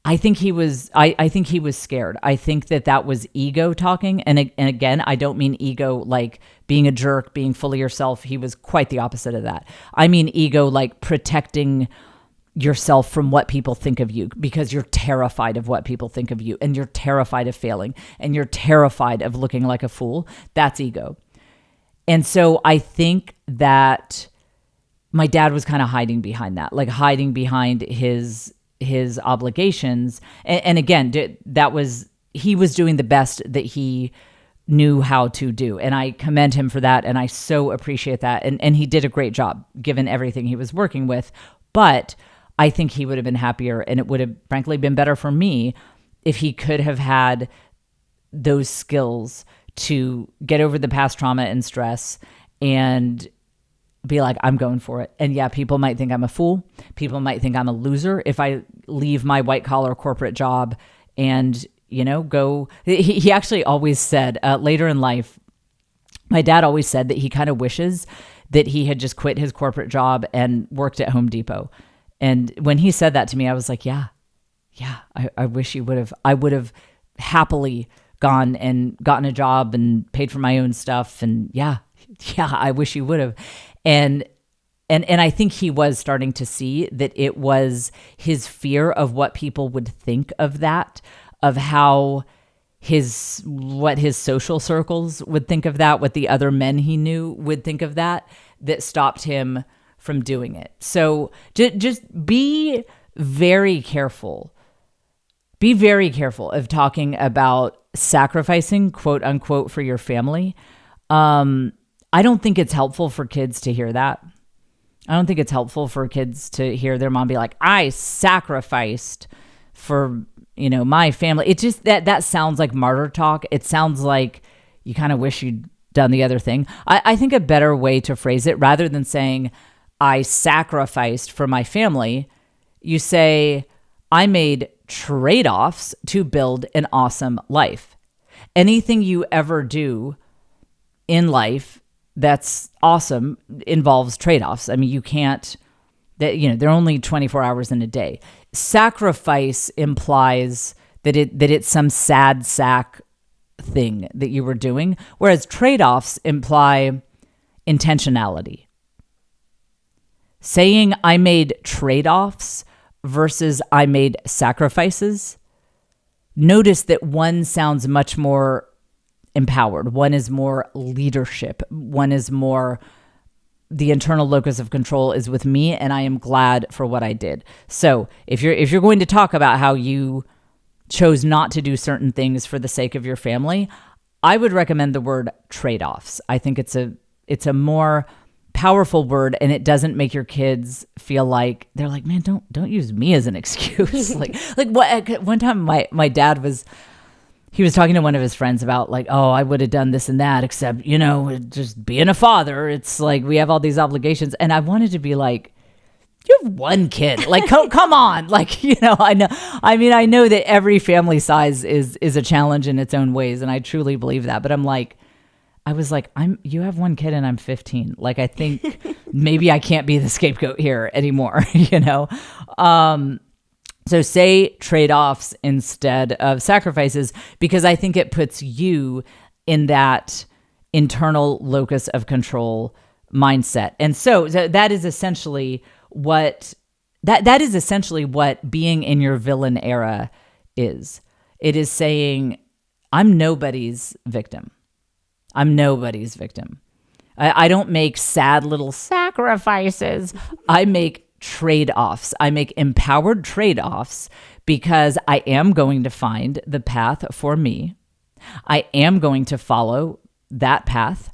I think he was scared. I think that was ego talking. And again, I don't mean ego like being a jerk, being full of yourself. He was quite the opposite of that. I mean ego like protecting yourself from what people think of you because you're terrified of what people think of you, and you're terrified of failing, and you're terrified of looking like a fool. That's ego. And so I think that my dad was kind of hiding behind that, like hiding behind his obligations. And again, he was doing the best that he knew how to do. And I commend him for that. And I so appreciate that. And he did a great job given everything he was working with. But I think he would have been happier, and it would have frankly been better for me if he could have had those skills to get over the past trauma and stress and be like, I'm going for it. And yeah, people might think I'm a fool. People might think I'm a loser if I leave my white collar corporate job and, go. He actually always said later in life, my dad always said that he kind of wishes that he had just quit his corporate job and worked at Home Depot. And when he said that to me, I was like, yeah, I wish he would have. I would have happily gone and gotten a job and paid for my own stuff. And yeah, I wish he would have. And I think he was starting to see that it was his fear of what people would think of that, of how what his social circles would think of that, what the other men he knew would think of that stopped him from doing it. So just be very careful. Be very careful of talking about sacrificing, quote unquote, for your family. I don't think it's helpful for kids to hear that. I don't think it's helpful for kids to hear their mom be like, I sacrificed for, my family. It just, that sounds like martyr talk. It sounds like you kind of wish you'd done the other thing. I think a better way to phrase it, rather than saying, I sacrificed for my family, you say, I made trade-offs to build an awesome life. Anything you ever do in life that's awesome involves trade-offs. I mean, you can't, there are only 24 hours in a day. Sacrifice implies that it's some sad sack thing that you were doing, whereas trade-offs imply intentionality. Saying I made trade-offs versus I made sacrifices, notice that one sounds much more empowered. One is more leadership. One is more the internal locus of control is with me, and I am glad for what I did. So if you're going to talk about how you chose not to do certain things for the sake of your family, I would recommend the word trade-offs. I think it's a more powerful word, and it doesn't make your kids feel like they're like, man, don't use me as an excuse. like what? One time my dad was talking to one of his friends about like, oh, I would have done this and that, except just being a father, it's like we have all these obligations, and I wanted to be like, you have one kid, like come on, like I know that every family size is a challenge in its own ways, and I truly believe that, but I was like, you have one kid and I'm 15. Like, I think maybe I can't be the scapegoat here anymore, So say trade-offs instead of sacrifices, because I think it puts you in that internal locus of control mindset. And so that is essentially what that is essentially what being in your villain era is. It is saying, I'm nobody's victim. I'm nobody's victim. I don't make sad little sacrifices. I make trade-offs. I make empowered trade-offs because I am going to find the path for me. I am going to follow that path.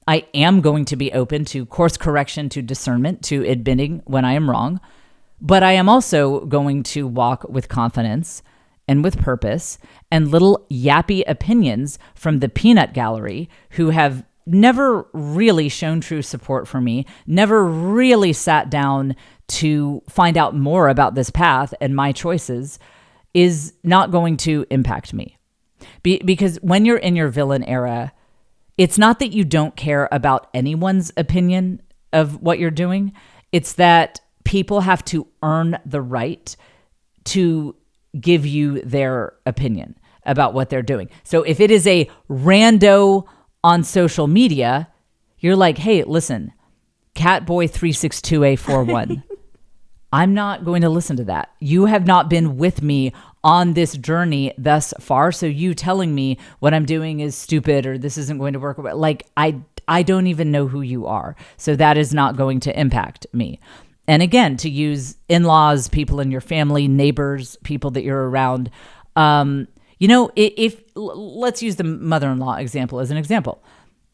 I am going to be open to course correction, to discernment, to admitting when I am wrong. But I am also going to walk with confidence and with purpose, and little yappy opinions from the peanut gallery who have never really shown true support for me, never really sat down to find out more about this path and my choices, is not going to impact me. Because when you're in your villain era, it's not that you don't care about anyone's opinion of what you're doing. It's that people have to earn the right to give you their opinion about what they're doing. So if it is a rando on social media, you're like, hey, listen, Catboy362A41, I'm not going to listen to that. You have not been with me on this journey thus far. So you telling me what I'm doing is stupid or this isn't going to work. Like, I don't even know who you are. So that is not going to impact me. And again, to use in-laws, people in your family, neighbors, people that you're around. If let's use the mother-in-law example as an example.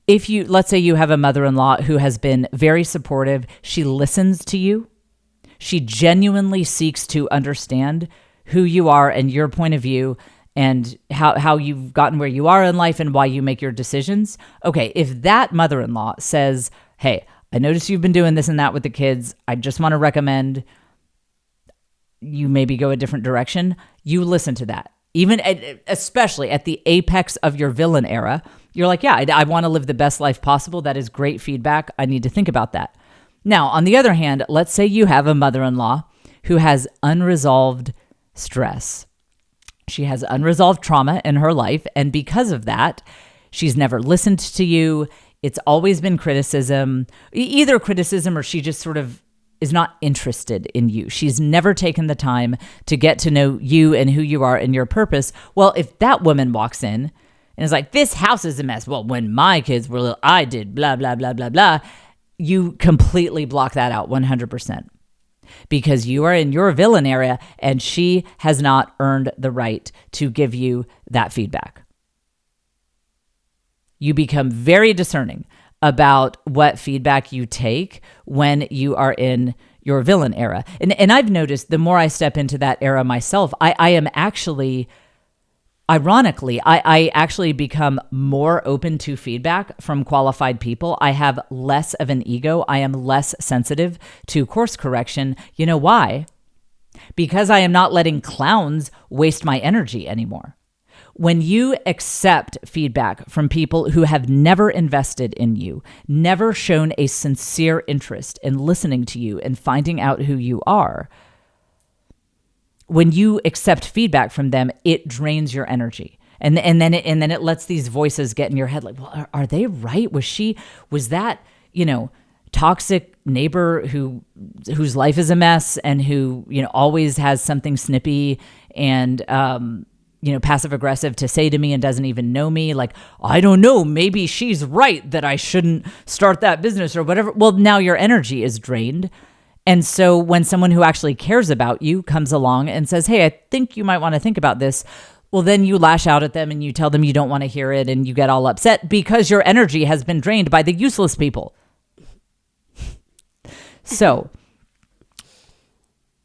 Let's say you have a mother-in-law who has been very supportive. She listens to you. She genuinely seeks to understand who you are and your point of view and how you've gotten where you are in life and why you make your decisions. Okay, if that mother-in-law says, hey, I noticed you've been doing this and that with the kids. I just want to recommend you maybe go a different direction. You listen to that. Especially at the apex of your villain era, you're like, yeah, I want to live the best life possible. That is great feedback. I need to think about that. Now, on the other hand, let's say you have a mother-in-law who has unresolved stress. She has unresolved trauma in her life. And because of that, she's never listened to you. It's always been criticism, either criticism or she just sort of is not interested in you. She's never taken the time to get to know you and who you are and your purpose. Well, if that woman walks in and is like, this house is a mess. Well, when my kids were little, I did blah, blah, blah, blah, blah. You completely block that out 100% because you are in your villain area and she has not earned the right to give you that feedback. You become very discerning about what feedback you take when you are in your villain era. And I've noticed the more I step into that era myself, I am actually, ironically, I actually become more open to feedback from qualified people. I have less of an ego. I am less sensitive to course correction. You know why? Because I am not letting clowns waste my energy anymore. When you accept feedback from people who have never invested in you, never shown a sincere interest in listening to you and finding out who you are, when you accept feedback from them, it drains your energy. And then it lets these voices get in your head like, well, are they right? Was that, toxic neighbor whose life is a mess and who, always has something snippy and, passive aggressive to say to me and doesn't even know me. Like, I don't know, maybe she's right that I shouldn't start that business or whatever. Well, now your energy is drained. And so when someone who actually cares about you comes along and says, hey, I think you might want to think about this. Well, then you lash out at them and you tell them you don't want to hear it and you get all upset because your energy has been drained by the useless people. So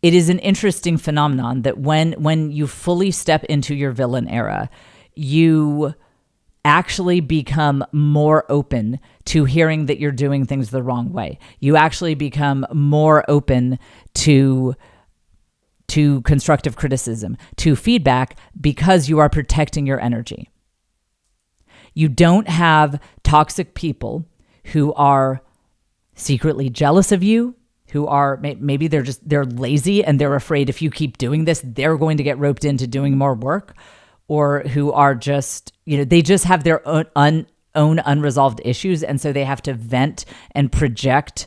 it is an interesting phenomenon that when you fully step into your villain era, you actually become more open to hearing that you're doing things the wrong way. You actually become more open to constructive criticism, to feedback, because you are protecting your energy. You don't have toxic people who are secretly jealous of you, who are maybe they're lazy and they're afraid if you keep doing this, they're going to get roped into doing more work, or who are just, they just have their own own unresolved issues, and so they have to vent and project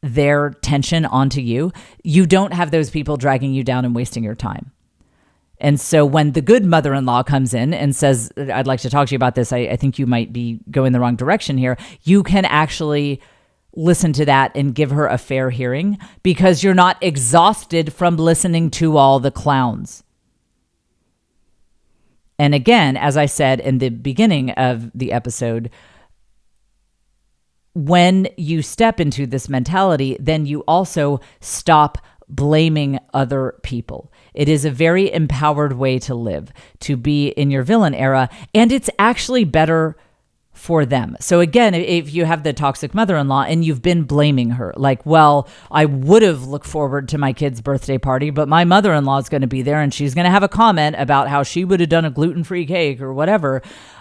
their tension onto you. You don't have those people dragging you down and wasting your time. And so when the good mother-in-law comes in and says, I'd like to talk to you about this, I think you might be going the wrong direction here, you can actually listen to that and give her a fair hearing because you're not exhausted from listening to all the clowns. And again, as I said in the beginning of the episode, when you step into this mentality, then you also stop blaming other people. It is a very empowered way to live, to be in your villain era, and it's actually better for them. So again, if you have the toxic mother-in-law and you've been blaming her, like, well, I would have looked forward to my kid's birthday party, but my mother-in-law is going to be there and she's going to have a comment about how she would have done a gluten-free cake or whatever.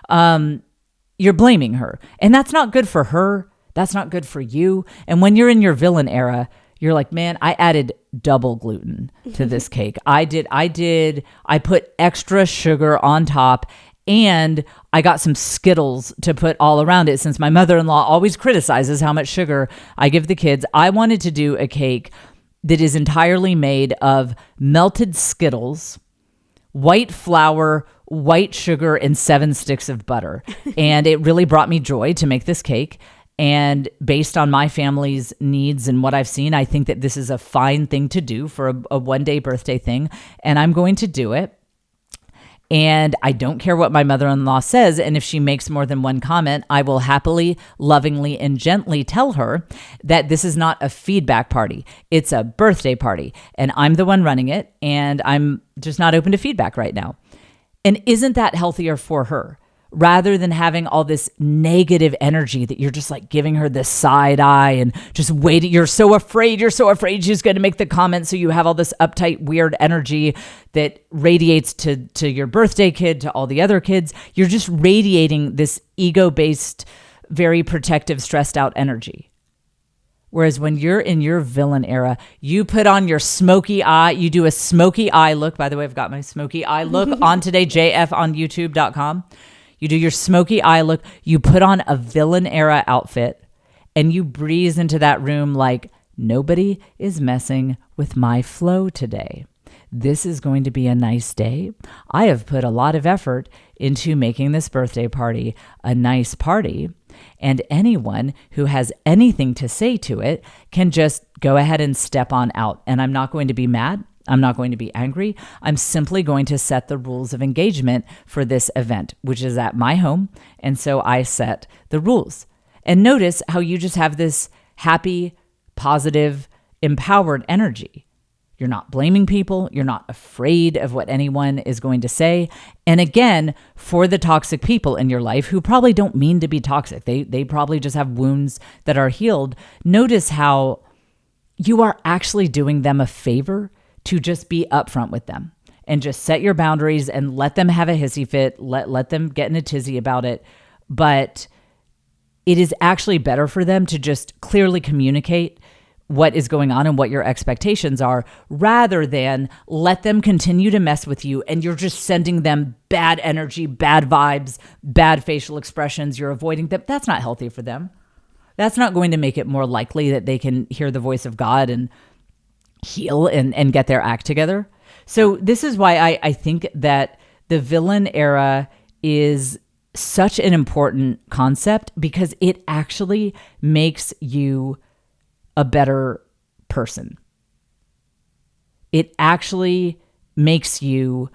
You're blaming her. And that's not good for her. That's not good for you. And when you're in your villain era, you're like, man, I added double gluten to this cake. I put extra sugar on top, and I got some Skittles to put all around it since my mother-in-law always criticizes how much sugar I give the kids. I wanted to do a cake that is entirely made of melted Skittles, white flour, white sugar, and 7 sticks of butter. And it really brought me joy to make this cake. And based on my family's needs and what I've seen, I think that this is a fine thing to do for a one-day birthday thing. And I'm going to do it. And I don't care what my mother-in-law says. And if she makes more than one comment, I will happily, lovingly, and gently tell her that this is not a feedback party. It's a birthday party. And I'm the one running it. And I'm just not open to feedback right now. And isn't that healthier for her? Rather than having all this negative energy that you're just like giving her this side eye and just waiting. You're so afraid she's going to make the comment. So you have all this uptight, weird energy that radiates to your birthday kid, to all the other kids. You're just radiating this ego-based, very protective, stressed out energy. Whereas when you're in your villain era, you put on your smoky eye, you do a smoky eye look. By the way, I've got my smoky eye look on today, JF on youtube.com. You do your smoky eye look, you put on a villain era outfit, and you breeze into that room like, nobody is messing with my flow today. This is going to be a nice day. I have put a lot of effort into making this birthday party a nice party, and anyone who has anything to say to it can just go ahead and step on out. And I'm not going to be mad. I'm not going to be angry. I'm simply going to set the rules of engagement for this event, which is at my home. And so I set the rules. And notice how you just have this happy, positive, empowered energy. You're not blaming people. You're not afraid of what anyone is going to say. And again, for the toxic people in your life who probably don't mean to be toxic, they probably just have wounds that are healed. Notice how you are actually doing them a favor to just be upfront with them and just set your boundaries and let them have a hissy fit, let them get in a tizzy about it. But it is actually better for them to just clearly communicate what is going on and what your expectations are, rather than let them continue to mess with you and you're just sending them bad energy, bad vibes, bad facial expressions. You're avoiding them. That's not healthy for them. That's not going to make it more likely that they can hear the voice of God and heal and get their act together. So this is why I think that the villain era is such an important concept, because it actually makes you a better person. It actually makes you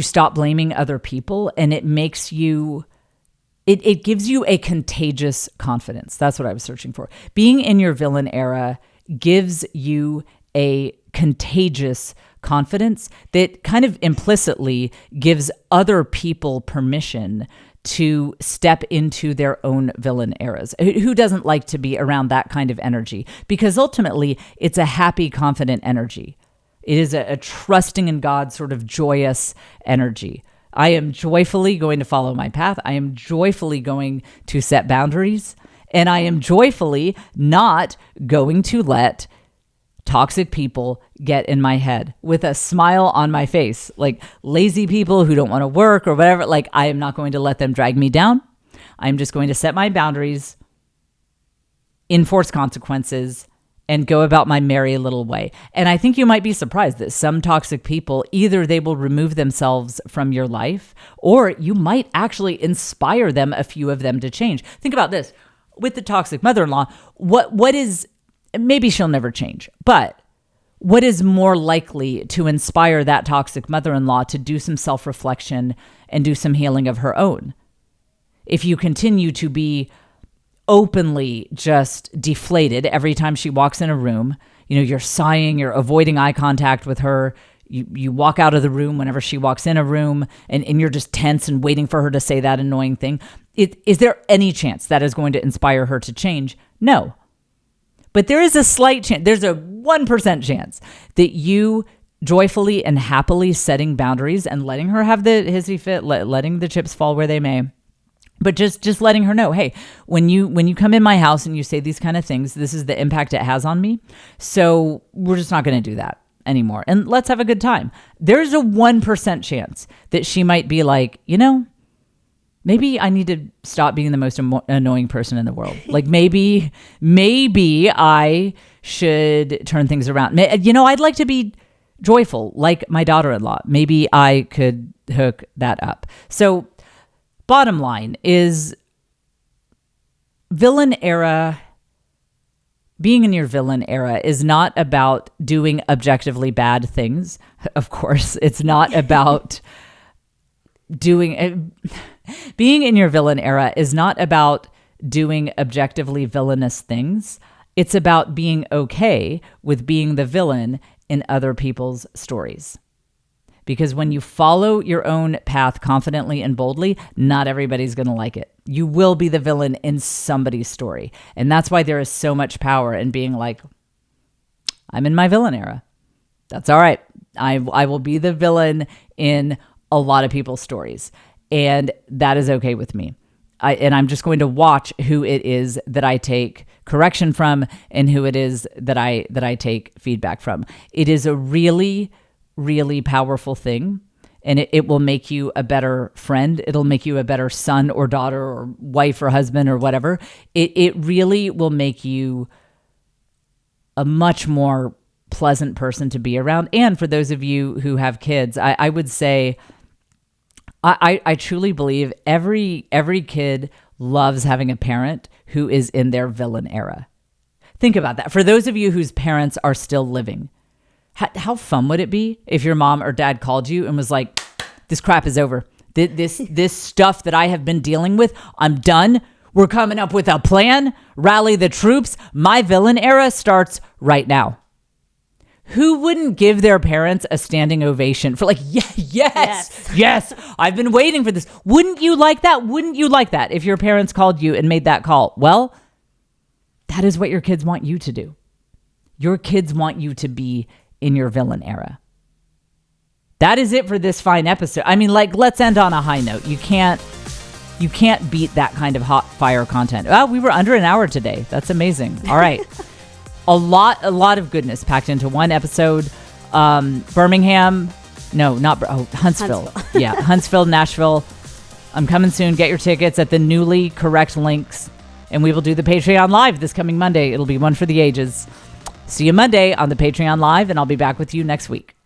stop blaming other people, and it makes you It gives you a contagious confidence. That's what I was searching for. Being in your villain era gives you a contagious confidence that kind of implicitly gives other people permission to step into their own villain eras. Who doesn't like to be around that kind of energy? Because ultimately, it's a happy, confident energy. It is a trusting in God sort of joyous energy. I am joyfully going to follow my path. I am joyfully going to set boundaries. And I am joyfully not going to let toxic people get in my head with a smile on my face, like lazy people who don't want to work or whatever. Like, I am not going to let them drag me down. I'm just going to set my boundaries, enforce consequences, and go about my merry little way. And I think you might be surprised that some toxic people, either they will remove themselves from your life, or you might actually inspire them, a few of them, to change. Think about this. With the toxic mother-in-law, what is, maybe she'll never change, but what is more likely to inspire that toxic mother-in-law to do some self-reflection and do some healing of her own? If you continue to be openly just deflated every time she walks in a room, you're sighing, you're avoiding eye contact with her, you walk out of the room whenever she walks in a room, and you're just tense and waiting for her to say that annoying thing. Is there any chance that is going to inspire her to change? No. But there is a slight chance, there's a 1% chance that you joyfully and happily setting boundaries and letting her have the hissy fit, letting the chips fall where they may, but just letting her know, hey, when you come in my house and you say these kind of things, this is the impact it has on me. So we're just not going to do that anymore. And let's have a good time. There's a 1% chance that she might be like, maybe I need to stop being the most annoying person in the world. Like maybe I should turn things around. I'd like to be joyful like my daughter-in-law. Maybe I could hook that up. So bottom line is, being in your villain era is not about doing objectively bad things. Of course, it's not about being in your villain era is not about doing objectively villainous things. It's about being okay with being the villain in other people's stories. Because when you follow your own path confidently and boldly, not everybody's going to like it. You will be the villain in somebody's story. And that's why there is so much power in being like, I'm in my villain era. That's all right. I will be the villain in a lot of people's stories. And that is okay with me. I'm just going to watch who it is that I take correction from and who it is that I take feedback from. It is a really, really powerful thing, and it will make you a better friend. It'll make you a better son or daughter or wife or husband or whatever. It really will make you a much more pleasant person to be around. And for those of you who have kids, I would say I truly believe every kid loves having a parent who is in their villain era. Think about that. For those of you whose parents are still living, how fun would it be if your mom or dad called you and was like, this crap is over. This stuff that I have been dealing with, I'm done. We're coming up with a plan. Rally the troops. My villain era starts right now. Who wouldn't give their parents a standing ovation for like, yes, I've been waiting for this. Wouldn't you like that? Wouldn't you like that if your parents called you and made that call? Well, that is what your kids want you to do. Your kids want you to be in your villain era. That is it for this fine episode. I mean, like, let's end on a high note. You can't beat that kind of hot fire content. Oh, we were under an hour today. That's amazing. All right. A lot of goodness packed into one episode. Huntsville. Yeah, Huntsville, Nashville. I'm coming soon. Get your tickets at the newly correct links. And we will do the Patreon Live this coming Monday. It'll be one for the ages. See you Monday on the Patreon Live, and I'll be back with you next week.